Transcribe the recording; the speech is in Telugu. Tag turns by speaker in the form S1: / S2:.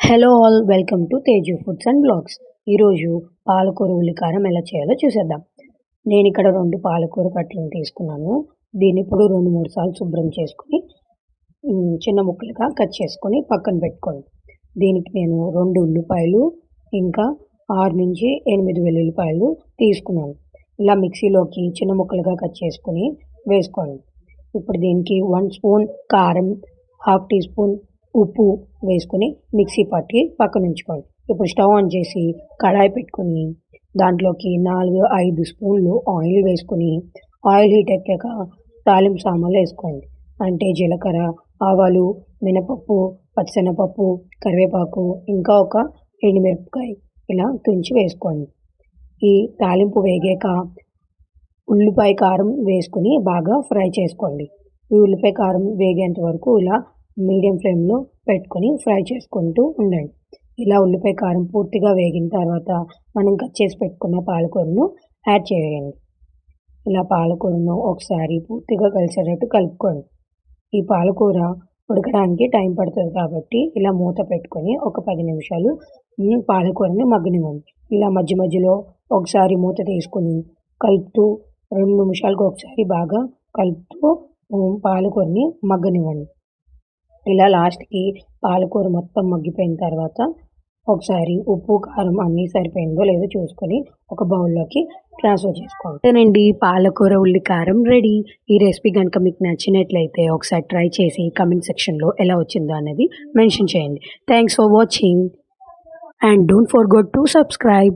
S1: Hello all welcome to Teju foods and blogs. ఈరోజు పాలకూర ఉల్లికారం ఎలా చేయాలో చూసేద్దాం. నేను ఇక్కడ 2 పాలకూర కట్టలను తీసుకున్నాను. దీన్ని ఇప్పుడు 2-3 సార్లు శుభ్రం చేసుకొని చిన్న ముక్కలుగా కట్ చేసుకొని పక్కన పెట్టుకోండి. దీనికి నేను 2 ఉల్లిపాయలు ఇంకా 6-8 వెల్లుల్లిపాయలు తీసుకున్నాను. ఇలా మిక్సీలోకి చిన్న ముక్కలుగా కట్ చేసుకొని వేసుకోండి. ఇప్పుడు దీనికి 1 స్పూన్ కారం, హాఫ్ టీ స్పూన్ ఉప్పు వేసుకొని మిక్సీ పట్టి పక్కన ఉంచుకోండి. ఇప్పుడు స్టవ్ ఆన్ చేసి కడాయి పెట్టుకొని దాంట్లోకి 4-5 స్పూన్లు ఆయిల్ వేసుకొని ఆయిల్ హీట్ ఎక్కాక తాలింపు సామాన్లు వేసుకోండి. అంటే జీలకర్ర, ఆవాలు, మినపప్పు, పచ్చిశనగపప్పు, కరివేపాకు ఇంకా ఒక ఎండుమిరపకాయ ఇలా తుంచి వేసుకోండి. ఈ తాలింపు వేగాక ఉల్లిపాయ కారం వేసుకొని బాగా ఫ్రై చేసుకోండి. ఈ ఉల్లిపాయ కారం వేగేంత వరకు ఇలా మీడియం ఫ్లేమ్లో పెట్టుకొని ఫ్రై చేసుకుంటూ ఉండండి. ఇలా ఉల్లిపాయ కారం పూర్తిగా వేగిన తర్వాత మనం కట్ చేసి పెట్టుకున్న పాలకూరను యాడ్ చేయండి. ఇలా పాలకూరను ఒకసారి పూర్తిగా కలిసేటట్టు కలుపుకోండి. ఈ పాలకూర ఉడకడానికి టైం పడుతుంది కాబట్టి ఇలా మూత పెట్టుకొని ఒక 10 నిమిషాలు పాలకూరని మగ్గనివ్వండి. ఇలా మధ్య మధ్యలో ఒకసారి మూత తీసుకొని కలుపుతూ 2 నిమిషాలకు ఒకసారి బాగా కలుపుతూ పాలకూరని మగ్గనివ్వండి. ఇలా లాస్ట్‌కి పాలకూర మొత్తం మగ్గిపోయిన తర్వాత ఒకసారి ఉప్పు, కారం అన్నీ సరిపోయిందో లేదో చూసుకొని ఒక బౌల్‌లోకి ట్రాన్స్‌ఫర్ చేసుకోండి. అంతేనండి, పాలకూర ఉల్లికారం రెడీ. ఈ రెసిపీ గనుక మీకు నచ్చినట్లయితే ఒకసారి ట్రై చేసి కామెంట్ సెక్షన్‌లో ఎలా వచ్చిందో అనేది మెన్షన్ చేయండి. Thanks for watching and don't forget to subscribe.